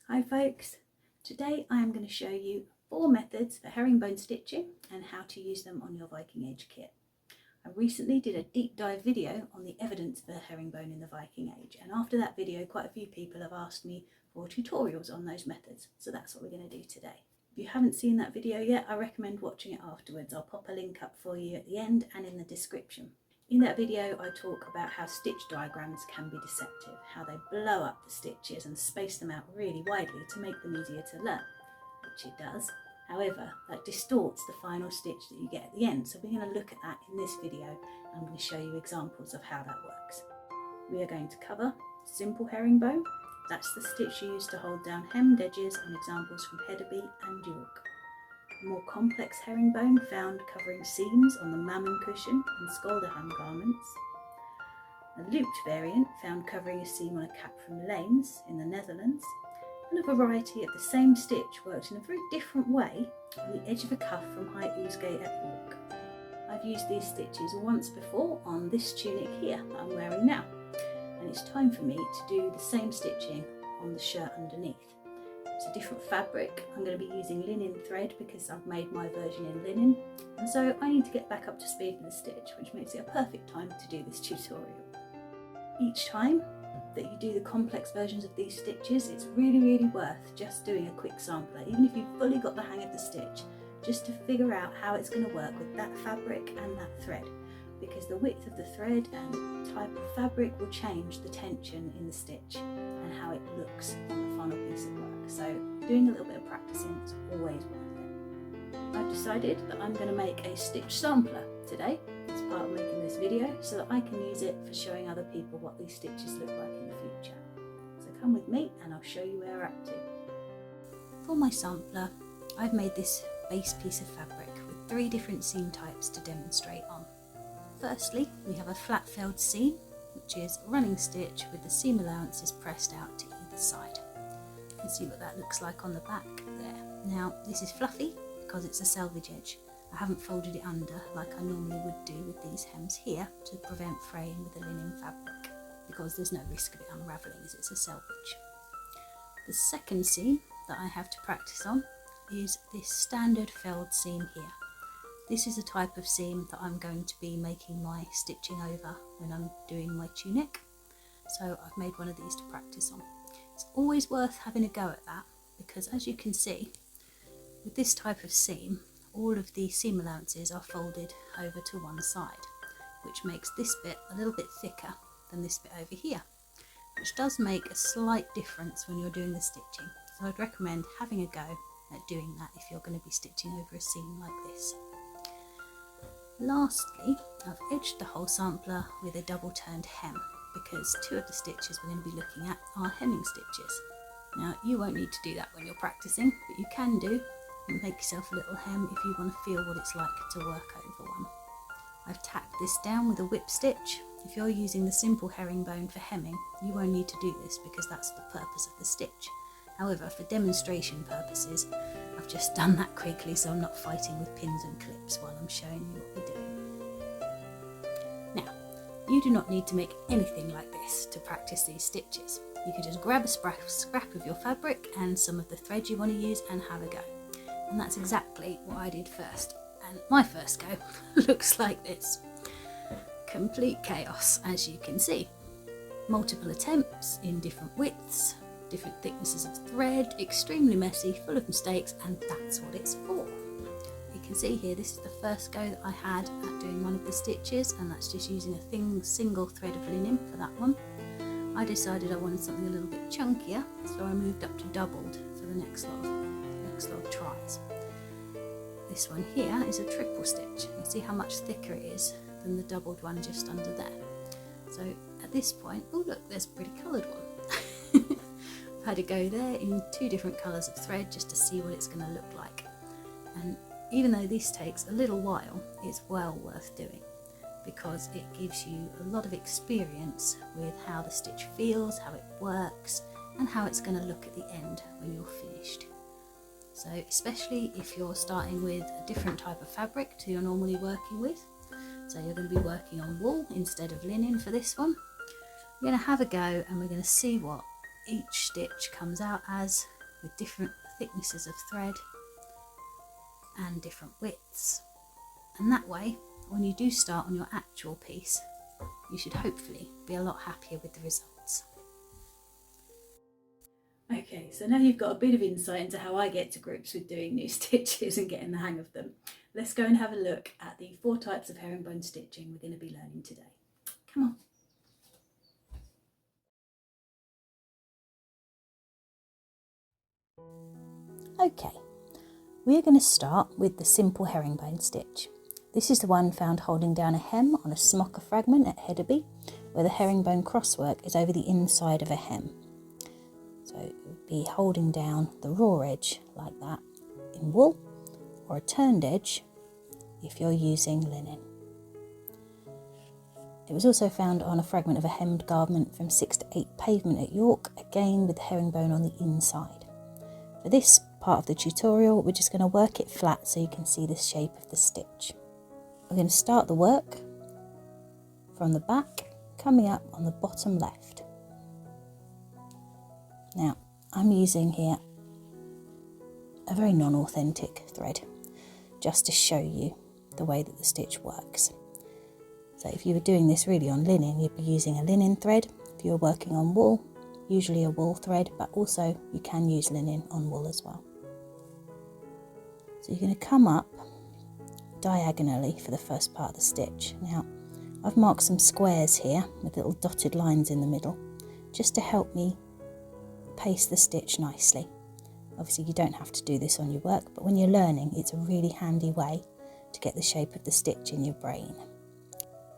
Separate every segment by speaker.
Speaker 1: Hi folks, today I am going to show you 4 methods for herringbone stitching and how to use them on your Viking Age kit. I recently did a deep dive video on the evidence for herringbone in the Viking Age, and after that video quite a few people have asked me for tutorials on those methods, so that's what we're going to do today. If you haven't seen that video yet, I recommend watching it afterwards. I'll pop a link up for you at the end and in the description. In that video I talk about how stitch diagrams can be deceptive, how they blow up the stitches and space them out really widely to make them easier to learn, which it does. However, that distorts the final stitch that you get at the end, so we're going to look at that in this video and I'm going to show you examples of how that works. We are going to cover simple herringbone. That's the stitch used to hold down hemmed edges on examples from Hedeby and York. More complex herringbone found covering seams on the Mammen cushion and Skjoldehamn garments. A looped variant found covering a seam on a cap from Leens in the Netherlands. And a variety of the same stitch worked in a very different way on the edge of a cuff from High Hedeby at York. I've used these stitches once before on this tunic here that I'm wearing now, and it's time for me to do the same stitching on the shirt underneath. It's a different fabric. I'm going to be using linen thread because I've made my version in linen, and so I need to get back up to speed with the stitch, which makes it a perfect time to do this tutorial. Each time that you do the complex versions of these stitches, it's really worth just doing a quick sampler, even if you've fully got the hang of the stitch, just to figure out how it's going to work with that fabric and that thread, because the width of the thread and type of fabric will change the tension in the stitch and how it looks on the final piece of work. So doing a little bit of practicing is always worth it. I've decided that I'm going to make a stitch sampler today as part of making this video, so that I can use it for showing other people what these stitches look like in the future. So come with me and I'll show you where we're up to. For my sampler, I've made this base piece of fabric with 3 different seam types to demonstrate on. Firstly, we have a flat felled seam, which is a running stitch with the seam allowances pressed out to either side. You can see what that looks like on the back there. Now, this is fluffy because it's a selvage edge. I haven't folded it under like I normally would do with these hems here to prevent fraying with the linen fabric, because there's no risk of it unravelling as it's a selvage. The second seam that I have to practice on is this standard felled seam here. This is a type of seam that I'm going to be making my stitching over when I'm doing my tunic, so I've made one of these to practice on. It's always worth having a go at that, because as you can see, with this type of seam, all of the seam allowances are folded over to one side, which makes this bit a little bit thicker than this bit over here, which does make a slight difference when you're doing the stitching. So I'd recommend having a go at doing that if you're going to be stitching over a seam like this. Lastly, I've edged the whole sampler with a double turned hem, because 2 of the stitches we're going to be looking at are hemming stitches. Now, you won't need to do that when you're practicing, but you can do and make yourself a little hem if you want to feel what it's like to work over one. I've tacked this down with a whip stitch. If you're using the simple herringbone for hemming, you won't need to do this because that's the purpose of the stitch. However, for demonstration purposes, I've just done that quickly so I'm not fighting with pins and clips while I'm showing you what we're doing. Now, you do not need to make anything like this to practice these stitches. You can just grab a scrap of your fabric and some of the thread you want to use and have a go. And that's exactly what I did first. And my first go looks like this. Complete chaos, as you can see. Multiple attempts in different widths, different thicknesses of thread, extremely messy, full of mistakes, and that's what it's for. You can see here, this is the first go that I had at doing one of the stitches, and that's just using a single thread of linen for that one. I decided I wanted something a little bit chunkier, so I moved up to doubled for the next lot of tries. This one here is a triple stitch. You can see how much thicker it is than the doubled one just under there. So at this point, oh look, there's a pretty coloured one. I've had a go there in 2 different colours of thread just to see what it's going to look like. And even though this takes a little while, it's well worth doing, because it gives you a lot of experience with how the stitch feels, how it works, and how it's going to look at the end when you're finished. So especially if you're starting with a different type of fabric to you're normally working with, so you're going to be working on wool instead of linen for this one, we're going to have a go and we're going to see what each stitch comes out as, with different thicknesses of thread and different widths. And that way, when you do start on your actual piece, you should hopefully be a lot happier with the results. Okay, so now you've got a bit of insight into how I get to grips with doing new stitches and getting the hang of them. Let's go and have a look at the 4 types of herringbone stitching we're going to be learning today. Come on. Okay, we're going to start with the simple herringbone stitch. This is the one found holding down a hem on a smocker fragment at Hedeby, where the herringbone crosswork is over the inside of a hem. So it would be holding down the raw edge like that in wool, or a turned edge if you're using linen. It was also found on a fragment of a hemmed garment from 6 to 8 pavement at York, again with the herringbone on the inside. For this part of the tutorial, we're just going to work it flat so you can see the shape of the stitch. We're going to start the work from the back, coming up on the bottom left. Now, I'm using here a very non-authentic thread, just to show you the way that the stitch works. So if you were doing this really on linen, you'd be using a linen thread. If you were working on wool, usually a wool thread, but also you can use linen on wool as well. So you're going to come up diagonally for the first part of the stitch. Now, I've marked some squares here with little dotted lines in the middle, just to help me paste the stitch nicely. Obviously you don't have to do this on your work, but when you're learning, it's a really handy way to get the shape of the stitch in your brain.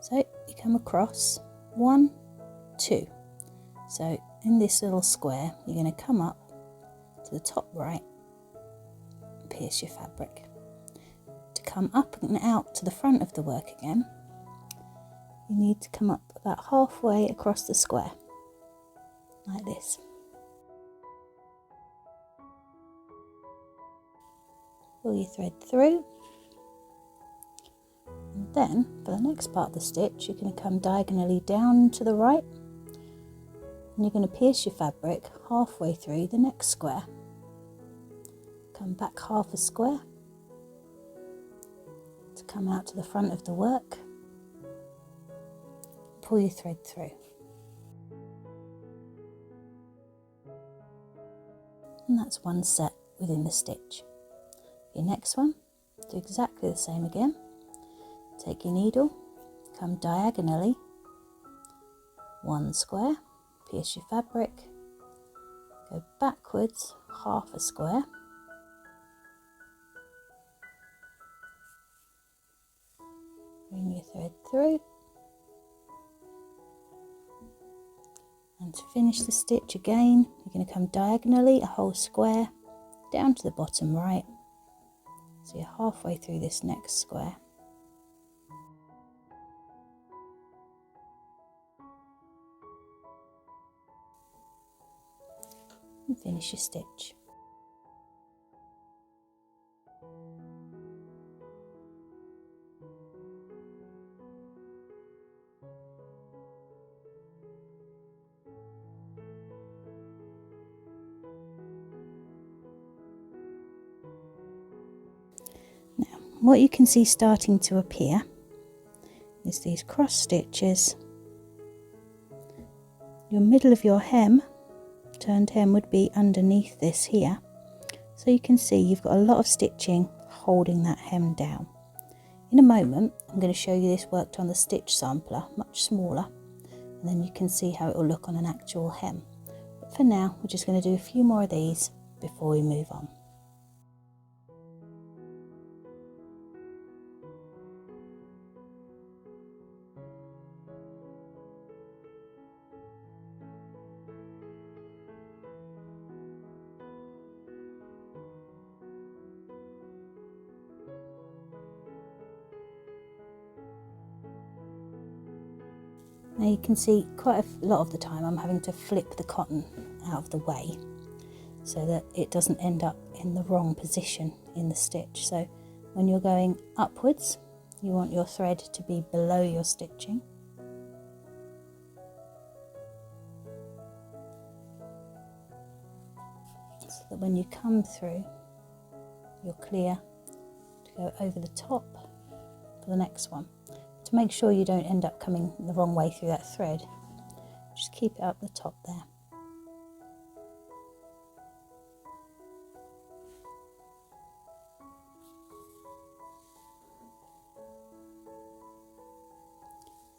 Speaker 1: So you come across 1, 2. So in this little square, you're going to come up to the top right and pierce your fabric. To come up and out to the front of the work again, you need to come up about halfway across the square, like this. Pull your thread through, and then for the next part of the stitch, you're going to come diagonally down to the right, and you're going to pierce your fabric halfway through the next square. Come back half a square to come out to the front of the work, pull your thread through. And that's one set within the stitch. Your next one, do exactly the same again. Take your needle, come diagonally 1 square, pierce your fabric, go backwards half a square, bring your thread through, and to finish the stitch again, you're going to come diagonally a whole square down to the bottom right. So you're halfway through this next square. And finish your stitch. What you can see starting to appear is these cross stitches. Your middle of your hem, turned hem, would be underneath this here. So you can see you've got a lot of stitching holding that hem down. In a moment, I'm going to show you this worked on the stitch sampler, much smaller, and then you can see how it will look on an actual hem. But for now, we're just going to do a few more of these before we move on. Now you can see quite a lot of the time I'm having to flip the cotton out of the way so that it doesn't end up in the wrong position in the stitch. So when you're going upwards, you want your thread to be below your stitching. that when you come through, you're clear to go over the top for the next one. To make sure you don't end up coming the wrong way through that thread, just keep it up the top there.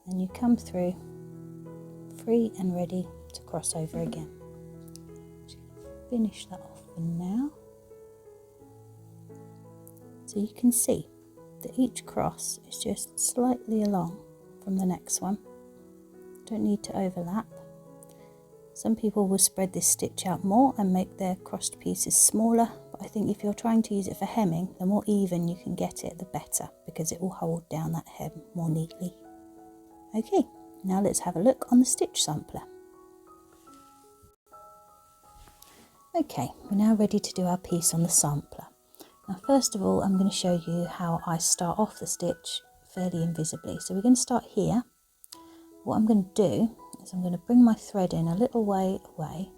Speaker 1: And you come through free and ready to cross over again. Just finish that off for now. So you can see that each cross is just slightly along from the next one. Don't need to overlap. Some people will spread this stitch out more and make their crossed pieces smaller, but I think if you're trying to use it for hemming, the more even you can get it, the better, because it will hold down that hem more neatly. Okay, now let's have a look on the stitch sampler. Okay, we're now ready to do our piece on the sampler. Now first of all, I'm going to show you how I start off the stitch fairly invisibly. So we're going to start here. What I'm going to do is I'm going to bring my thread in a little way away,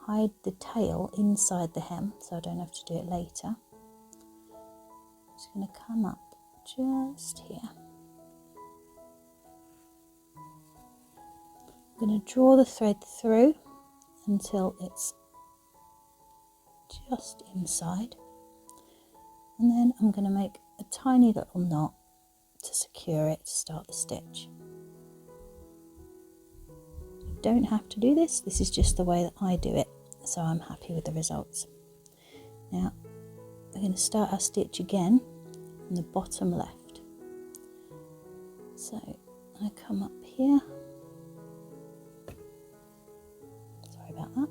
Speaker 1: hide the tail inside the hem so I don't have to do it later. I'm just going to come up just here. I'm going to draw the thread through until it's just inside, and then I'm going to make a tiny little knot to secure it to start the stitch. You don't have to do this, this is just the way that I do it, so I'm happy with the results. Now we're going to start our stitch again from the bottom left. So I'm going to come up here. Sorry about that.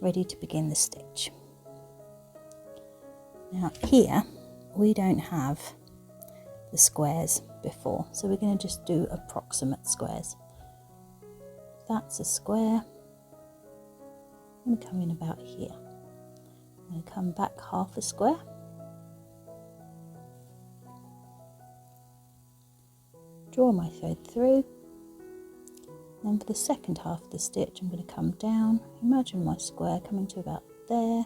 Speaker 1: Ready to begin the stitch. Now here we don't have the squares before, so we're going to just do approximate squares. That's a square. I'm going to come in about here. I'm going to come back half a square. Draw my thread through. Then for the second half of the stitch I'm going to come down. Imagine my square coming to about there.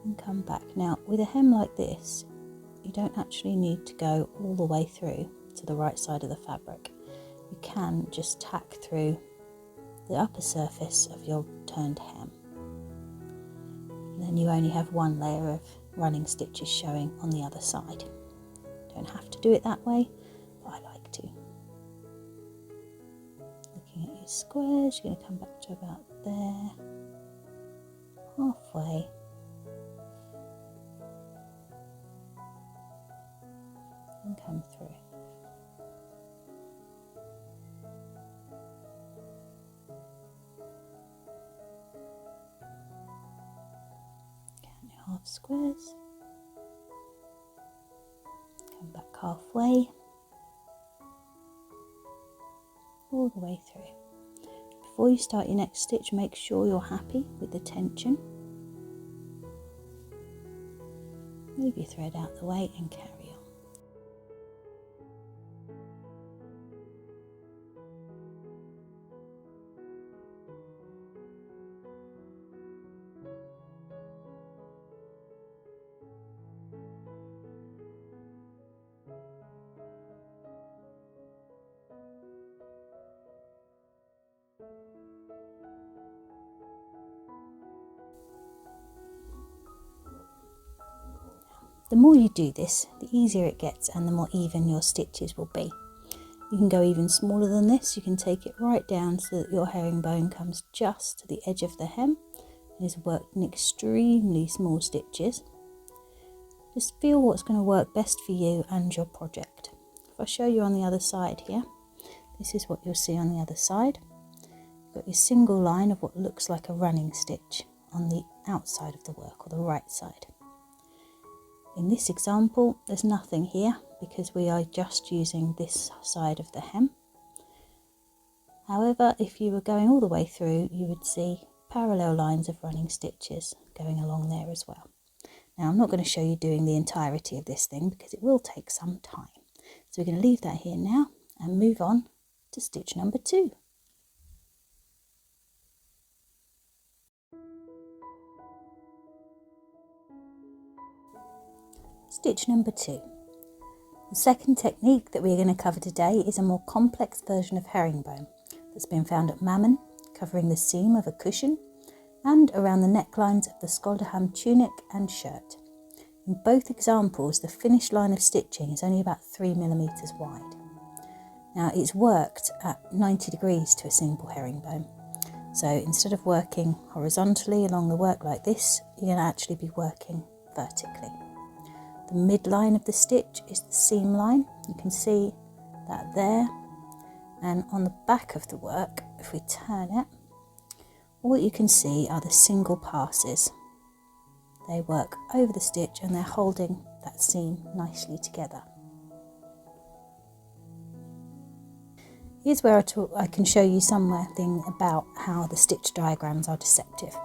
Speaker 1: And come back. Now with a hem like this, you don't actually need to go all the way through to the right side of the fabric. You can just tack through the upper surface of your turned hem. And then you only have one layer of running stitches showing on the other side. You don't have to do it that way, but I like to. Looking at your squares, you're going to come back to about there, halfway. And come through. Count your half squares. Come back halfway. All the way through. Before you start your next stitch, make sure you're happy with the tension. Move your thread out the way and carry on. The more you do this, the easier it gets and the more even your stitches will be. You can go even smaller than this. You can take it right down so that your herringbone comes just to the edge of the hem and is worked in extremely small stitches. Just feel what's going to work best for you and your project. If I show you on the other side here, this is what you'll see on the other side. You've got your single line of what looks like a running stitch on the outside of the work, or the right side. In this example, there's nothing here because we are just using this side of the hem. However, if you were going all the way through, you would see parallel lines of running stitches going along there as well. Now, I'm not going to show you doing the entirety of this thing because it will take some time. So we're going to leave that here now and move on to stitch number 2. Stitch number 2. The second technique that we're going to cover today is a more complex version of herringbone that's been found at Mammen, covering the seam of a cushion and around the necklines of the Skjoldehamn tunic and shirt. In both examples, the finished line of stitching is only about 3 millimeters wide. Now it's worked at 90 degrees to a simple herringbone. So instead of working horizontally along the work like this, you're going to actually be working vertically. The midline of the stitch is the seam line. You can see that there. And on the back of the work, if we turn it, all you can see are the single passes. They work over the stitch and they're holding that seam nicely together. Here's where I can show you something about how the stitch diagrams are deceptive,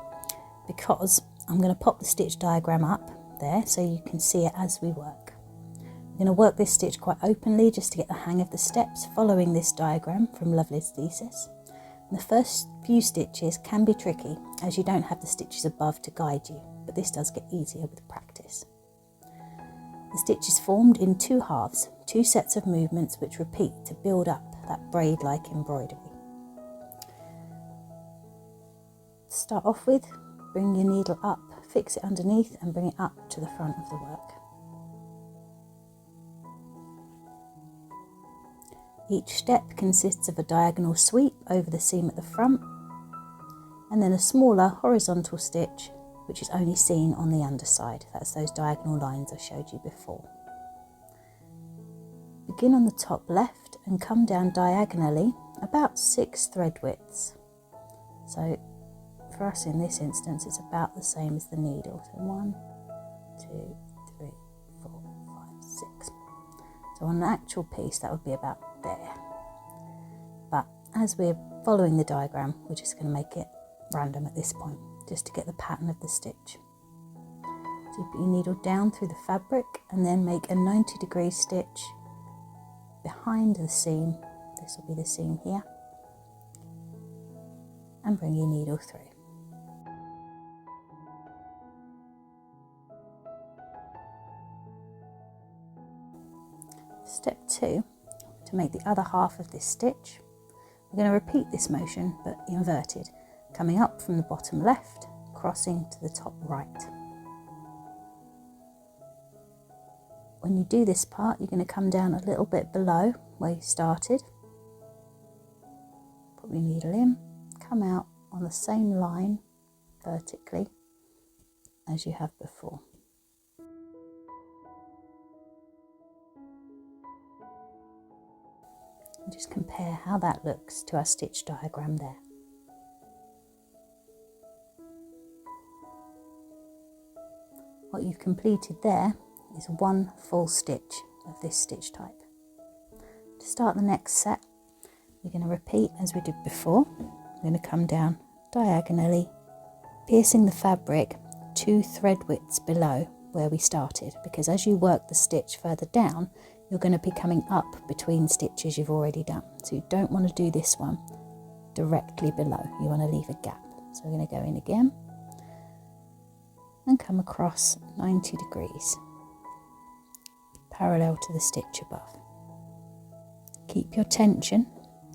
Speaker 1: because I'm going to pop the stitch diagram up there so you can see it as we work. I'm going to work this stitch quite openly just to get the hang of the steps following this diagram from Lovelace's thesis. And the first few stitches can be tricky as you don't have the stitches above to guide you, but this does get easier with practice. The stitch is formed in 2 halves, 2 sets of movements which repeat to build up that braid-like embroidery. To start off with, bring your needle up, fix it underneath and bring it up to the front of the work. Each step consists of a diagonal sweep over the seam at the front and then a smaller horizontal stitch which is only seen on the underside. That's those diagonal lines I showed you before. Begin on the top left and come down diagonally about 6 thread widths. So for us in this instance it's about the same as the needle. So 1, 2, 3, 4, 5, 6. So on an actual piece that would be about there. But as we're following the diagram, we're just going to make it random at this point, just to get the pattern of the stitch. So you put your needle down through the fabric and then make a 90-degree stitch behind the seam. This will be the seam here. And bring your needle through. Step 2, to make the other half of this stitch, we're going to repeat this motion but inverted, coming up from the bottom left, crossing to the top right. When you do this part, you're going to come down a little bit below where you started, put your needle in, come out on the same line vertically as you have before. And just compare how that looks to our stitch diagram there. What you've completed there is 1 full stitch of this stitch type. To start the next set, we're going to repeat as we did before. We're going to come down diagonally, piercing the fabric 2 thread widths below where we started, because as you work the stitch further down, you're going to be coming up between stitches you've already done. So you don't want to do this one directly below. You want to leave a gap. So we're going to go in again and come across 90 degrees, parallel to the stitch above. Keep your tension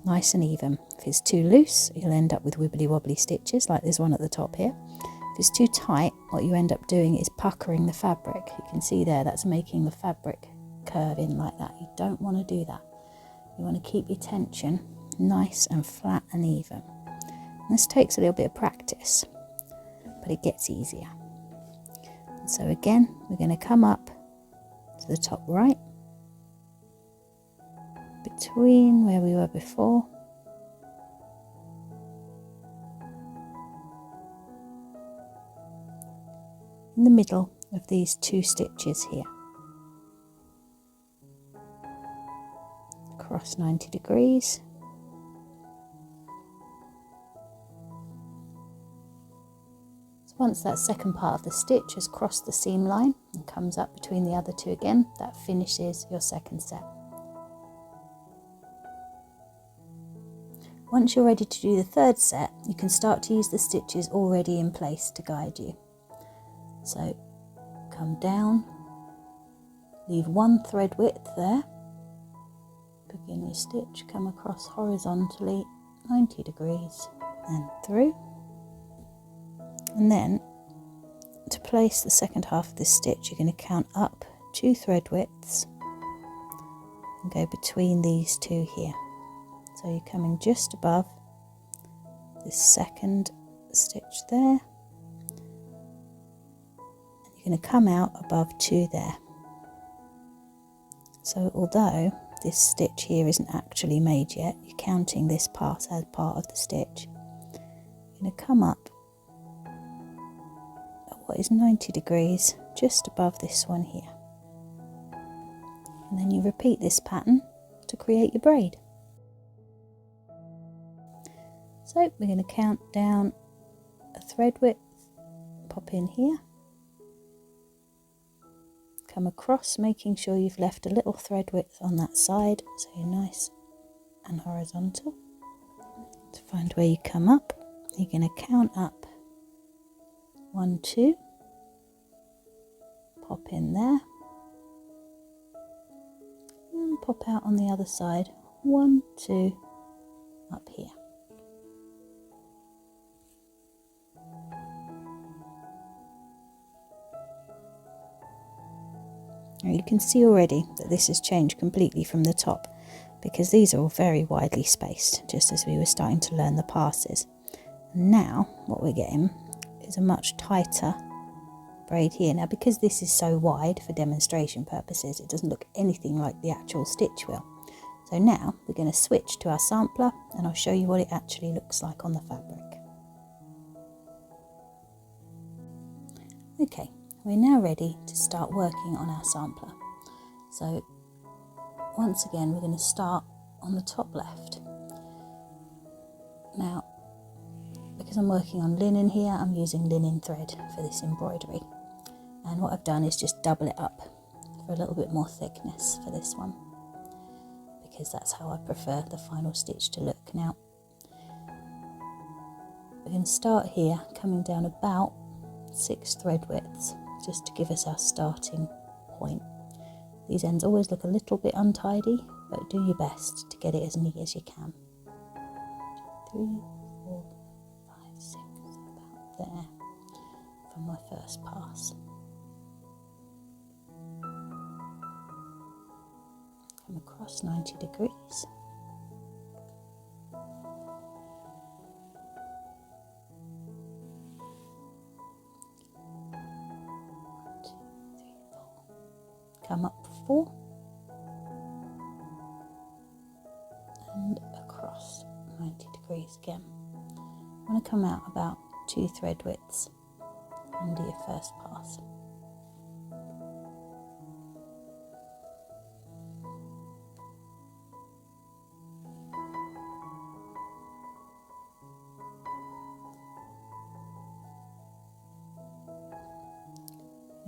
Speaker 1: nice and even. If it's too loose, you'll end up with wibbly wobbly stitches like there's one at the top here. If it's too tight, what you end up doing is puckering the fabric. You can see there, that's making the fabric curve in like that. You don't want to do that. You want to keep your tension nice and flat and even. And this takes a little bit of practice, but it gets easier. And so again, we're going to come up to the top right, between where we were before, in the middle of these 2 stitches here. Across 90 degrees. So once that second part of the stitch has crossed the seam line and comes up between the other 2 again, that finishes your second set. Once you're ready to do the third set, you can start to use the stitches already in place to guide you. So come down leave one thread width there, begin your stitch, come across horizontally 90 degrees and through, and then to place the second half of this stitch you're going to count up 2 thread widths and go between these two here. So you're coming just above this second stitch there, and you're going to come out above 2 there. So although this stitch here isn't actually made yet, you're counting this part as part of the stitch. You're going to come up at what is 90 degrees just above this one here, and then you repeat this pattern to create your braid. So we're going to count down a thread width, pop in here, come across, making sure you've left a little thread width on that side so you're nice and horizontal. To find where you come up, you're going to count up 1, 2, pop in there, and pop out on the other side, 1, 2, up here. Now you can see already that this has changed completely from the top, because these are all very widely spaced, just as we were starting to learn the passes. And now what we're getting is a much tighter braid here. Now because this is so wide for demonstration purposes, it doesn't look anything like the actual stitch will. So now we're going to switch to our sampler and I'll show you what it actually looks like on the fabric. Okay, we're now ready to start working on our sampler. So once again we're going to start on the top left. Now because I'm working on linen here, I'm using linen thread for this embroidery, and what I've done is just double it up for a little bit more thickness for this one, because that's how I prefer the final stitch to look. Now we're going to start here, coming down about 6 thread widths, just to give us our starting point. These ends always look a little bit untidy, but do your best to get it as neat as you can. 3, 4, 5, 6, about there for my first pass. Come across 90 degrees. Come up 4 and across 90 degrees again. I want to come out about 2 thread widths under your first pass.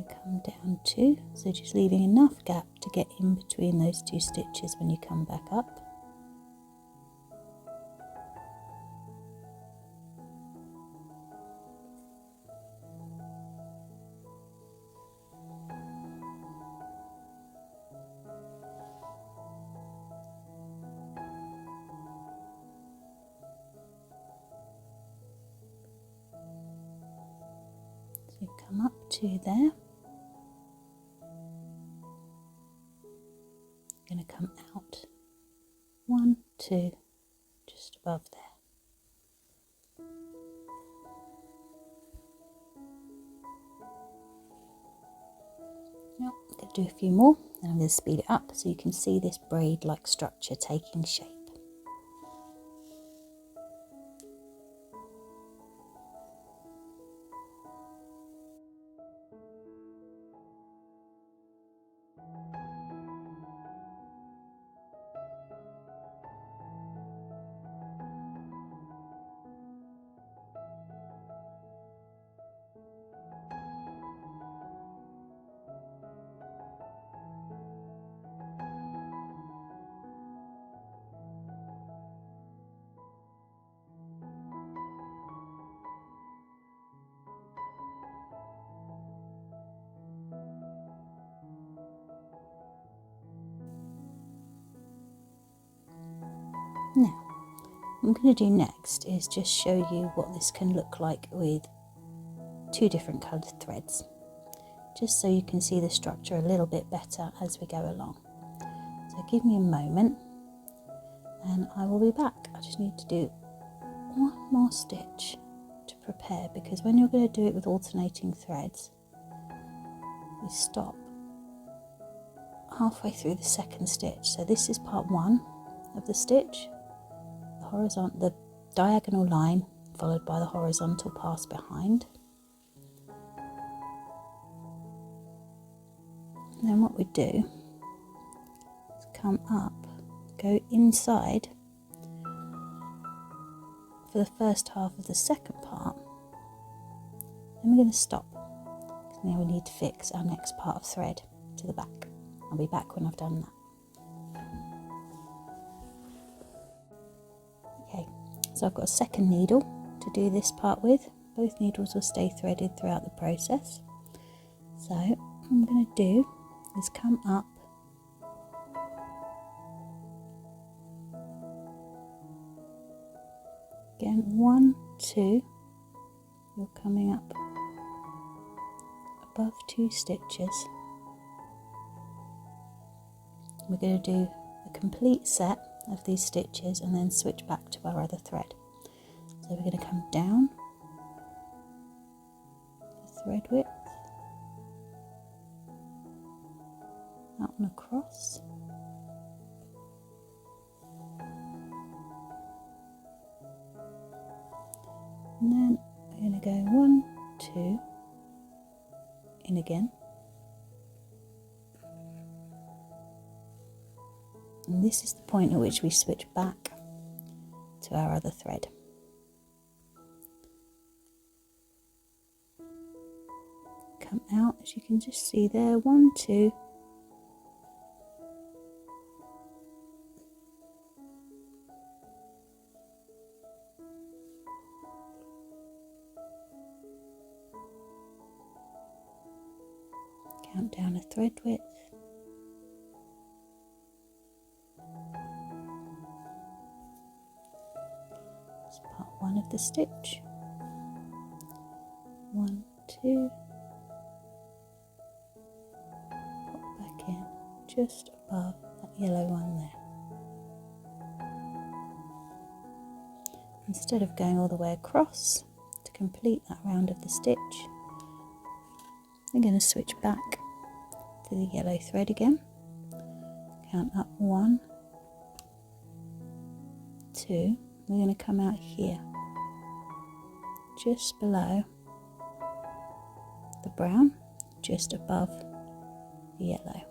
Speaker 1: Come down 2, so just leaving enough gap to get in between those 2 stitches when you come back up. So you come up to there. Going to come out 1, 2, just above there. Now I'm going to do a few more, and I'm going to speed it up so you can see this braid-like structure taking shape. What I'm going to do next is just show you what this can look like with 2 different coloured threads, just so you can see the structure a little bit better as we go along. So give me a moment and I will be back. I just need to do one more stitch to prepare, because when you're going to do it with alternating threads, you stop halfway through the second stitch. So this is part 1 of the stitch, the diagonal line followed by the horizontal pass behind. And then what we do is come up, go inside for the first half of the second part, then we're going to stop, because now we need to fix our next part of thread to the back. I'll be back when I've done that. Okay, so I've got a second needle to do this part with. Both needles will stay threaded throughout the process. So what I'm going to do is come up again, 1, 2, you're coming up above 2 stitches. We're going to do a complete set of these stitches and then switch back to our other thread. So we're going to come down the thread width, out and across, and then we're going to go 1, 2, in again, and this is the point at which we switch back to our other thread. Come out, as you can just see there, 1, 2, count down a thread width, that's part 1 of the stitch, 1, 2, pop back in just above that yellow one there. Instead of going all the way across to complete that round of the stitch, we're going to switch back to the yellow thread again, count up 1, 2, we're going to come out here just below the brown, just above the yellow.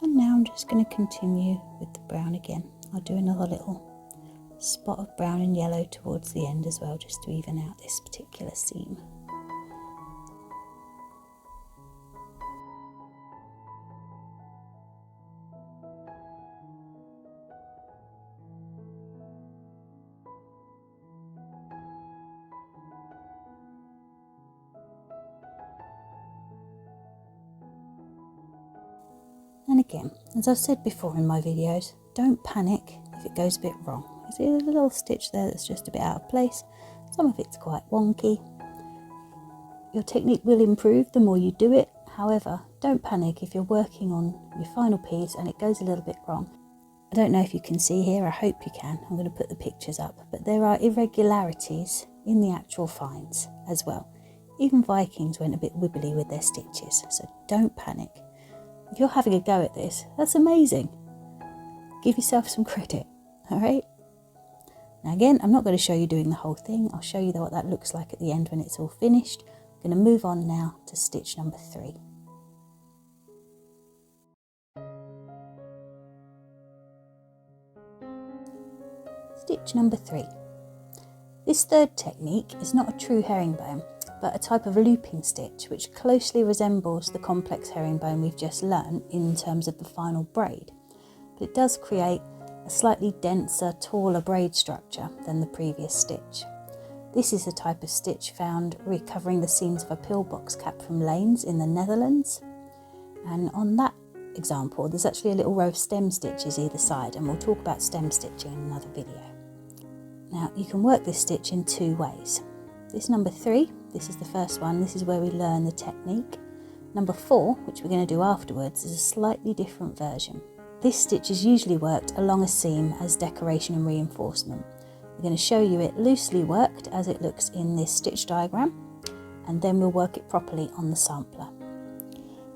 Speaker 1: And now I'm just going to continue with the brown again. I'll do another little spot of brown and yellow towards the end as well, just to even out this particular seam. And again, as I've said before in my videos, don't panic if it goes a bit wrong. You see there's a little stitch there that's just a bit out of place. Some of it's quite wonky. Your technique will improve the more you do it. However, don't panic if you're working on your final piece and it goes a little bit wrong. I don't know if you can see here, I hope you can. I'm going to put the pictures up, but there are irregularities in the actual finds as well. Even Vikings went a bit wibbly with their stitches, so don't panic. If you're having a go at this, that's amazing. Give yourself some credit, alright? Now again, I'm not going to show you doing the whole thing. I'll show you what that looks like at the end when it's all finished. I'm going to move on now to stitch number 3. Stitch number 3. This third technique is not a true herringbone, but a type of looping stitch which closely resembles the complex herringbone we've just learned in terms of the final braid, but it does create a slightly denser, taller braid structure than the previous stitch. This is a type of stitch found recovering the seams of a pillbox cap from Leens in the Netherlands, and on that example there's actually a little row of stem stitches either side, and we'll talk about stem stitching in another video. Now you can work this stitch in 2 ways. This number 3, this is the first one, this is where we learn the technique. Number 4, which we're going to do afterwards, is a slightly different version. This stitch is usually worked along a seam as decoration and reinforcement. We're going to show you it loosely worked as it looks in this stitch diagram, and then we'll work it properly on the sampler.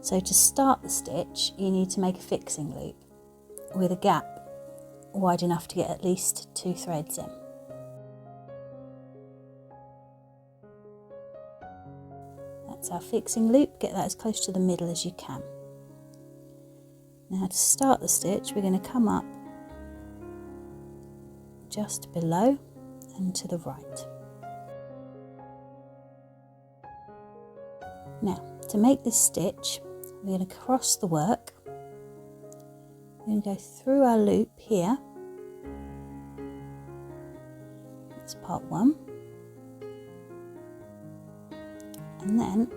Speaker 1: So to start the stitch, you need to make a fixing loop with a gap wide enough to get at least 2 threads in. That's our fixing loop. Get that as close to the middle as you can. Now to start the stitch, we're going to come up just below and to the right. Now to make this stitch, we're going to cross the work. We're going to go through our loop here. That's part 1. And then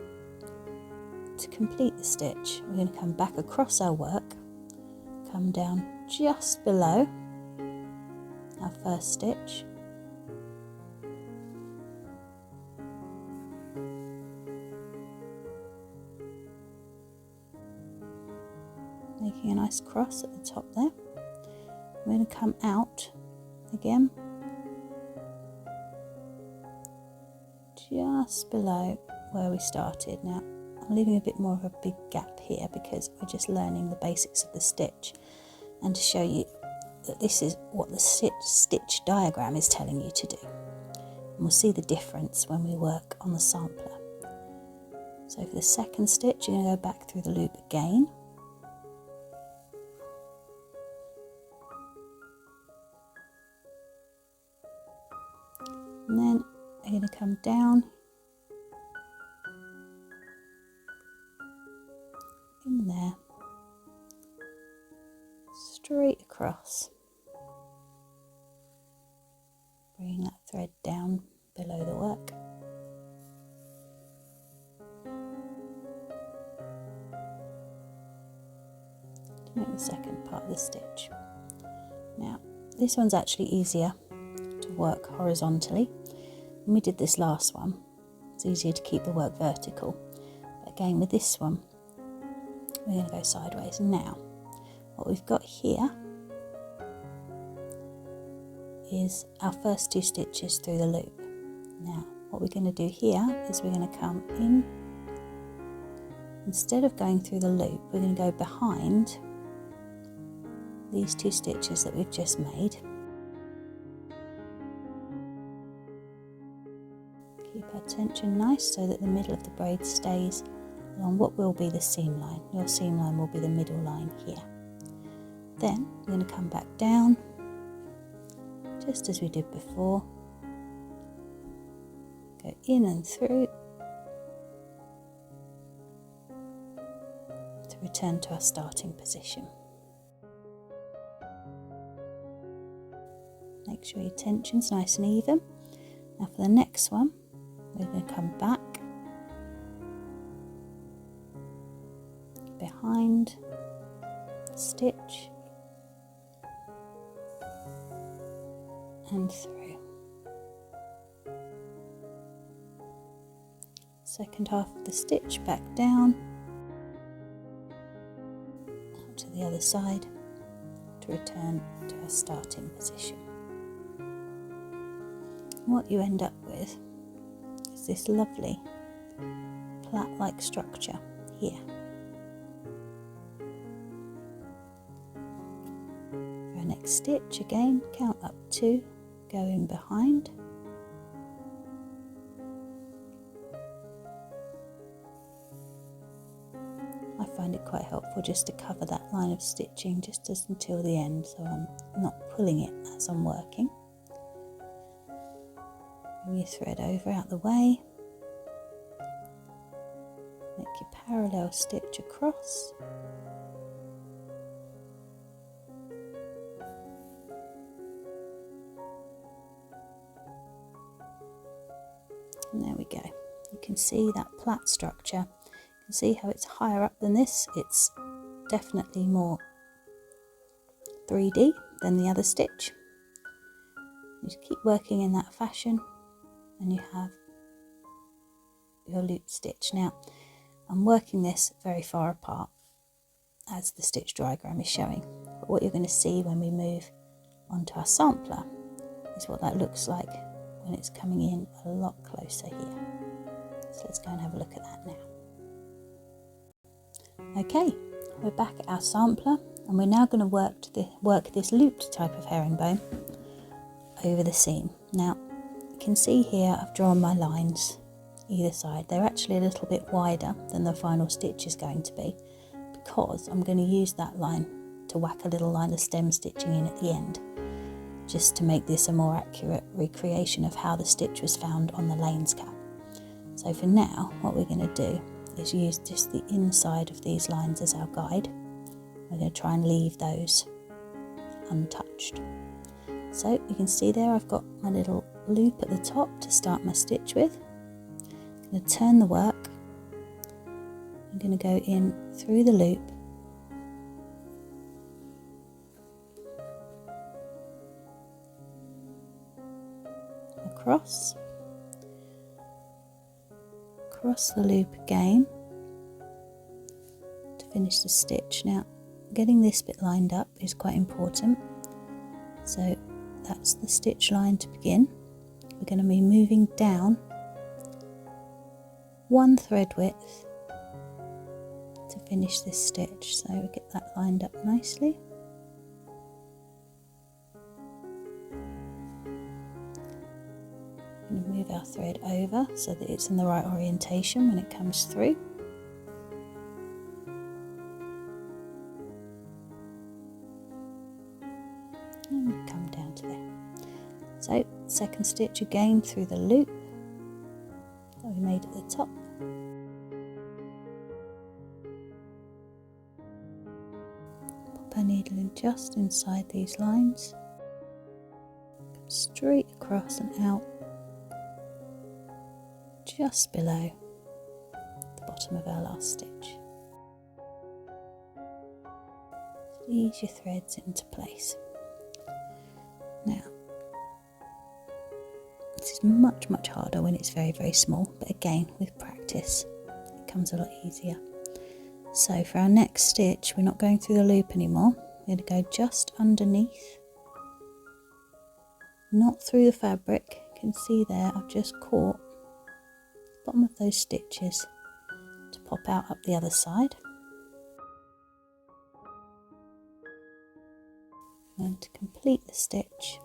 Speaker 1: to complete the stitch, we're going to come back across our work, come down just below our first stitch, making a nice cross at the top there. We're going to come out again just below where we started. Now I'm leaving a bit more of a big gap here because we're just learning the basics of the stitch, and to show you that this is what the stitch diagram is telling you to do, and we'll see the difference when we work on the sampler. So for the second stitch, you're going to go back through the loop again, and then you're going to come down in there, straight across, bringing that thread down below the work. To make the second part of the stitch. Now this one's actually easier to work horizontally. When we did this last one, it's easier to keep the work vertical. But again, with this one, we're going to go sideways. Now, what we've got here is our first 2 stitches through the loop. Now, what we're going to do here is we're going to come in. Instead of going through the loop, we're going to go behind these 2 stitches that we've just made. Keep our tension nice so that the middle of the braid stays along what will be the seam line. Your seam line will be the middle line here. Then we're going to come back down just as we did before, go in and through to return to our starting position. Make sure your tension's nice and even. Now for the next one, we're going to come back behind the stitch and through. Second half of the stitch back down, out to the other side to return to our starting position. What you end up with is this lovely plait-like structure here. For our next stitch, again, count up 2, go in behind. I find it quite helpful just to cover that line of stitching just as until the end, so I'm not pulling it as I'm working. Bring your thread over out the way. Make your parallel stitch across. And there we go. You can see that plait structure. You can see how it's higher up than this. It's definitely more 3D than the other stitch. You just keep working in that fashion and you have your loop stitch. Now I'm working this very far apart as the stitch diagram is showing, but what you're going to see when we move onto our sampler is what that looks like when it's coming in a lot closer here. So let's go and have a look at that now. Okay, we're back at our sampler and we're now going to work this looped type of herringbone over the seam. Now you can see here I've drawn my lines either side. They're actually a little bit wider than the final stitch is going to be, because I'm going to use that line to whack a little line of stem stitching in at the end, just to make this a more accurate recreation of how the stitch was found on the Leens cap. So for now, what we're going to do is use just the inside of these lines as our guide. We're going to try and leave those untouched. So you can see there I've got my little loop at the top to start my stitch with. I'm going to turn the work. I'm going to go in through the loop, across the loop again to finish the stitch. Now getting this bit lined up is quite important, so that's the stitch line to begin. We're going to be moving down 1 thread width to finish this stitch, so we get that lined up nicely. We're going to move our thread over so that it's in the right orientation when it comes through. And we come down to there. So second stitch again through the loop that we made at the top. Pop our needle in just inside these lines. Come straight across and out, just below the bottom of our last stitch. Ease your threads into place. Now, this is much harder when it's very small, but again, with practice, it comes a lot easier. So for our next stitch, we're not going through the loop anymore. We're going to go just underneath, not through the fabric. You can see there, I've just caught the bottom of those stitches to pop out up the other side. And to complete the stitch,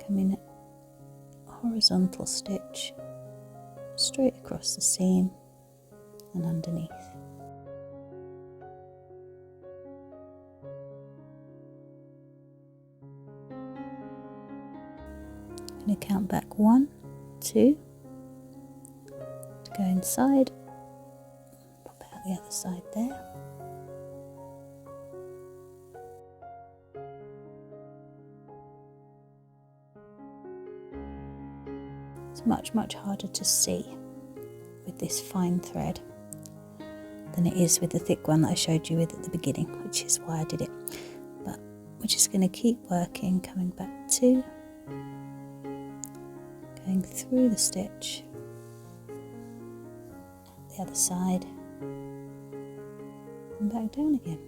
Speaker 1: come in a horizontal stitch straight across the seam and underneath. I'm going to count back 1, 2 to go inside, pop out the other side there. It's much harder to see with this fine thread than it is with the thick one that I showed you with at the beginning, which is why I did it. But we're just going to keep working, coming back to, going through the stitch, the other side, and back down again.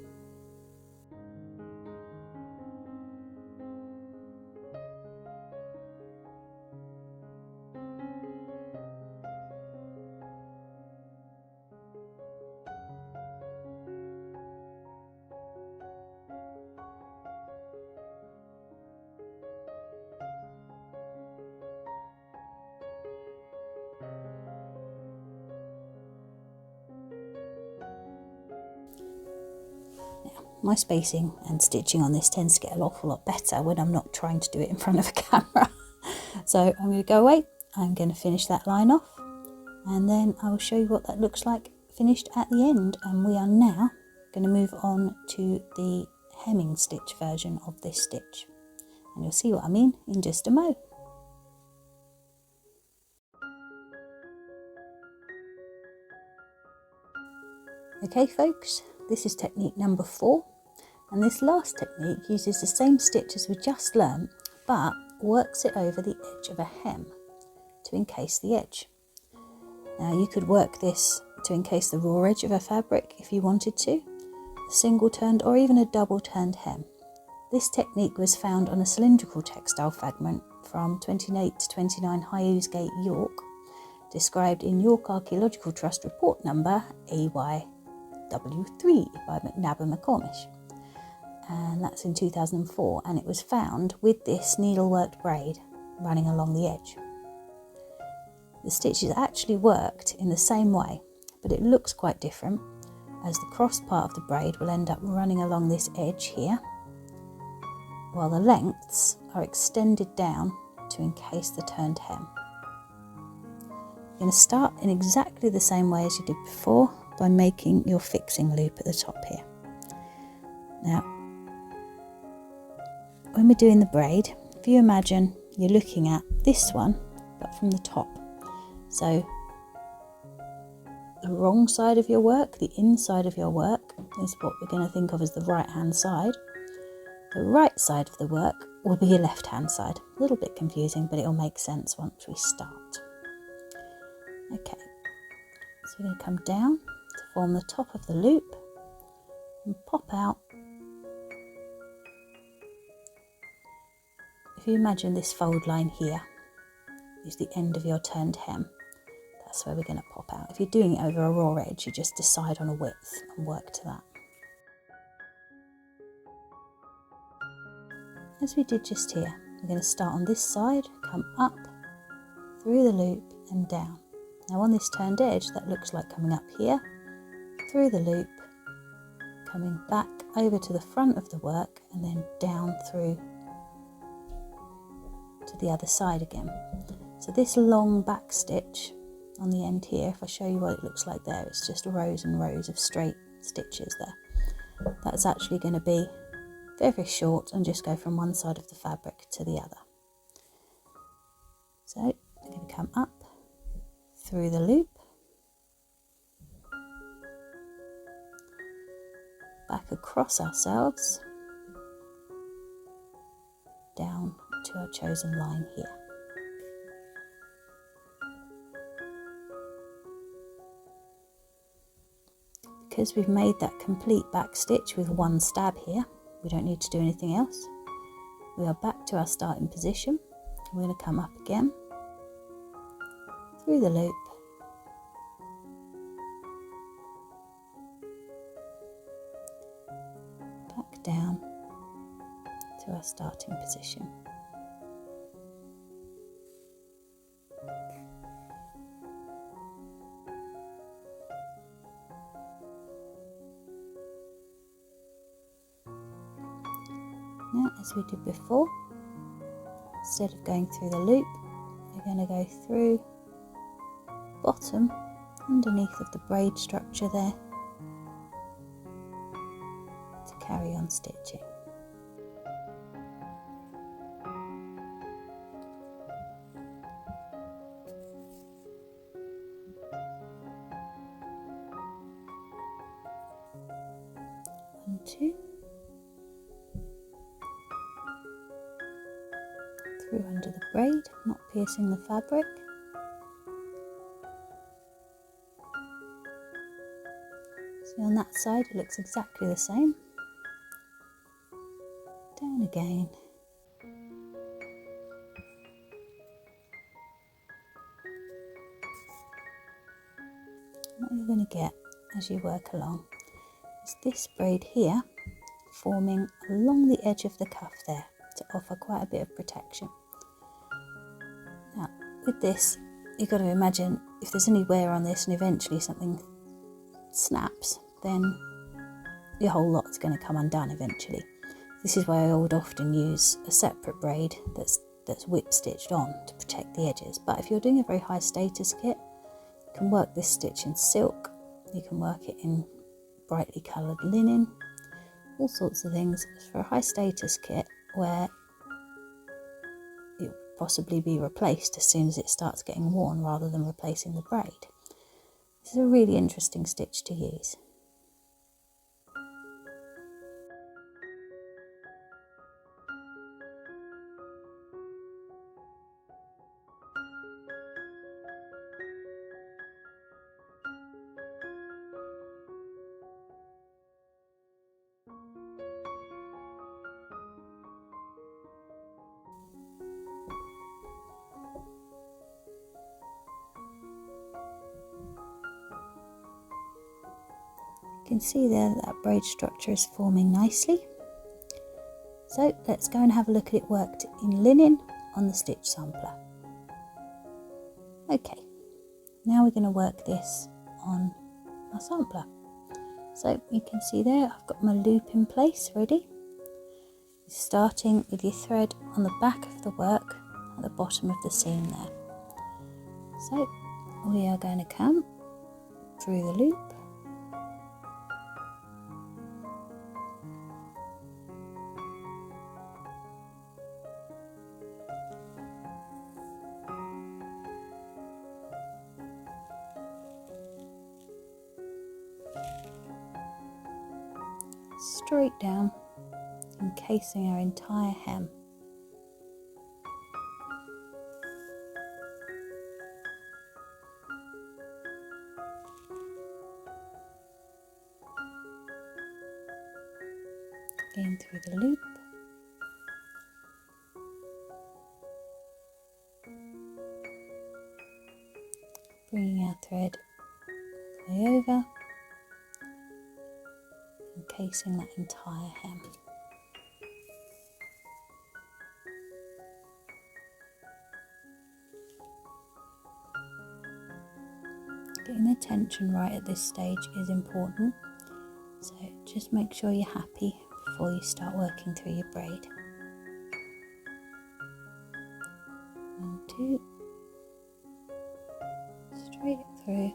Speaker 1: my spacing and stitching on this tends to get an awful lot better when I'm not trying to do it in front of a camera. So I'm going to go away, I'm going to finish that line off, and then I will show you what that looks like finished at the end. And we are now going to move on to the hemming stitch version of this stitch, and you'll see what I mean in just a mo. Okay folks, this is technique number 4, and this last technique uses the same stitch as we just learnt, but works it over the edge of a hem to encase the edge. Now you could work this to encase the raw edge of a fabric if you wanted to, a single turned or even a double turned hem. This technique was found on a cylindrical textile fragment from 28 to 29 Gate, York, described in York Archaeological Trust report number AYW3 by McNabb and McCormish, and that's in 2004, and it was found with this needleworked braid running along the edge. The stitch is actually worked in the same way, but it looks quite different, as the cross part of the braid will end up running along this edge here, while the lengths are extended down to encase the turned hem. You're going to start in exactly the same way as you did before by making your fixing loop at the top here. Now, when we're doing the braid, if you imagine you're looking at this one, but from the top. So the wrong side of your work, the inside of your work, is what we're going to think of as the right hand side. The right side of the work will be your left hand side. A little bit confusing, but it'll make sense once we start. Okay, so we're going to come down to form the top of the loop and pop out. If you imagine this fold line here is the end of your turned hem, that's where we're going to pop out. If you're doing it over a raw edge, you just decide on a width and work to that. As we did just here, we're going to start on this side, come up, through the loop and down. Now on this turned edge, that looks like coming up here, through the loop, coming back over to the front of the work, and then down through to the other side again. So this long back stitch on the end here, if I show you what it looks like there, it's just rows and rows of straight stitches there. That's actually going to be very, very short and just go from one side of the fabric to the other. So we're going to come up through the loop, back across ourselves, down to our chosen line here. Because we've made that complete back stitch with one stab here, we don't need to do anything else. We are back to our starting position. We're going to come up again, through the loop, back down to our starting position. Now, as we did before, instead of going through the loop, we're going to go through bottom underneath of the braid structure there to carry on stitching. One, two. Through under the braid, not piercing the fabric. See, on that side it looks exactly the same. Down again. What you're going to get as you work along is this braid here forming along the edge of the cuff there to offer quite a bit of protection. Now with this, you've got to imagine if there's any wear on this and eventually something snaps, then your whole lot's going to come undone eventually. This is why I would often use a separate braid that's whip stitched on to protect the edges. But if you're doing a very high status kit, you can work this stitch in silk, you can work it in brightly coloured linen, all sorts of things for a high status kit where it would possibly be replaced as soon as it starts getting worn rather than replacing the braid. This is a really interesting stitch to use. You can see there that braid structure is forming nicely. So let's go and have a look at it worked in linen on the stitch sampler. Okay, now we're going to work this on our sampler. So you can see there I've got my loop in place ready. Starting with your thread on the back of the work at the bottom of the seam there. So we are going to come through the loop. Straight down, encasing our entire hem. Again through the loop. Bringing our thread all the way over, encasing that entire hem. Getting the tension right at this stage is important, so just make sure you're happy before you start working through your braid. 1, 2, straight through.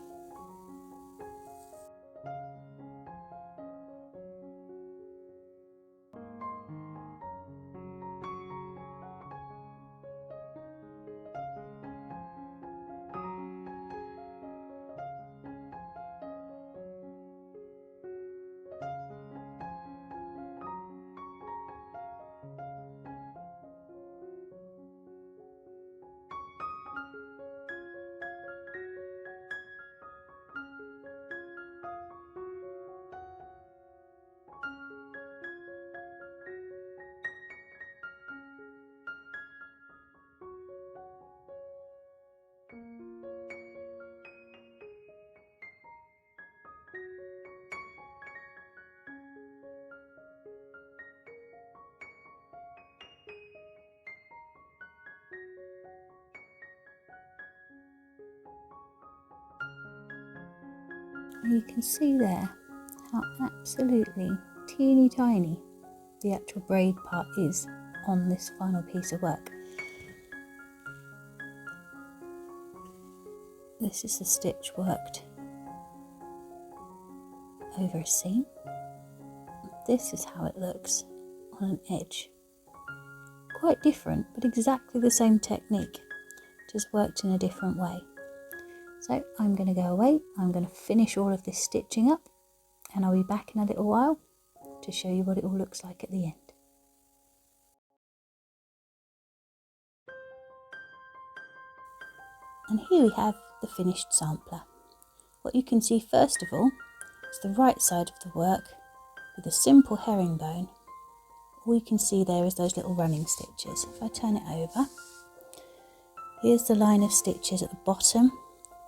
Speaker 1: And you can see there how absolutely teeny tiny the actual braid part is on this final piece of work. This is the stitch worked over a seam. This is how it looks on an edge. Quite different, but exactly the same technique, just worked in a different way. So I'm going to go away, I'm going to finish all of this stitching up, and I'll be back in a little while to show you what it all looks like at the end. And here we have the finished sampler. What you can see first of all is the right side of the work with a simple herringbone. All you can see there is those little running stitches. If I turn it over, here's the line of stitches at the bottom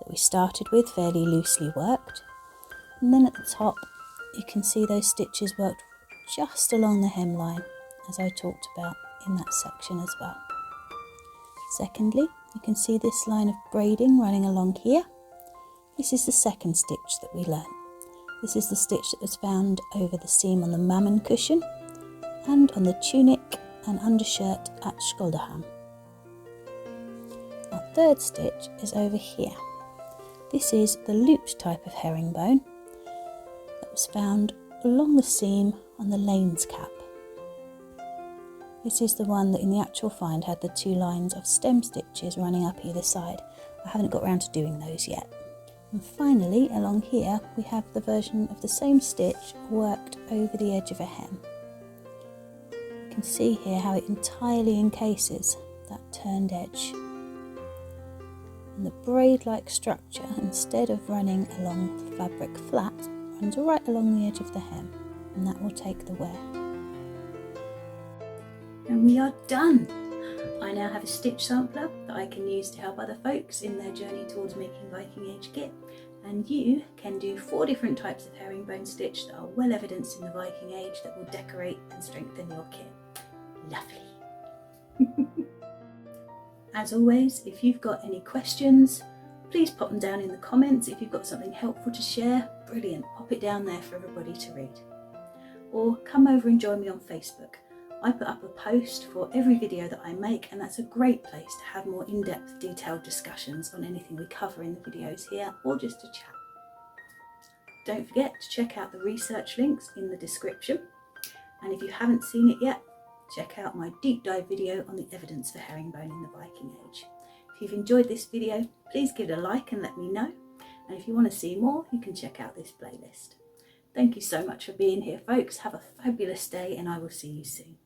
Speaker 1: that we started with, fairly loosely worked, and then at the top you can see those stitches worked just along the hemline, as I talked about in that section as well. Secondly, you can see this line of braiding running along here. This is the second stitch that we learned. This is the stitch that was found over the seam on the Mammen cushion and on the tunic and undershirt at Skjoldehamn. Our third stitch is over here. This is the looped type of herringbone that was found along the seam on the Leens cap. This is the one that in the actual find had the 2 lines of stem stitches running up either side. I haven't got around to doing those yet. And finally, along here, we have the version of the same stitch worked over the edge of a hem. You can see here how it entirely encases that turned edge. And the braid-like structure, instead of running along the fabric flat, runs right along the edge of the hem, and that will take the wear. And we are done! I now have a stitch sampler that I can use to help other folks in their journey towards making Viking age kit, and you can do 4 different types of herringbone stitch that are well evidenced in the Viking age that will decorate and strengthen your kit. Lovely! As always, if you've got any questions, please pop them down in the comments. If you've got something helpful to share, brilliant, pop it down there for everybody to read. Or come over and join me on Facebook. I put up a post for every video that I make, and that's a great place to have more in-depth, detailed discussions on anything we cover in the videos here, or just to chat. Don't forget to check out the research links in the description, and if you haven't seen it yet, check out my deep dive video on the evidence for herringbone in the Viking age. If you've enjoyed this video, please give it a like and let me know, and if you want to see more, you can check out this playlist. Thank you so much for being here, folks. Have a fabulous day, and I will see you soon.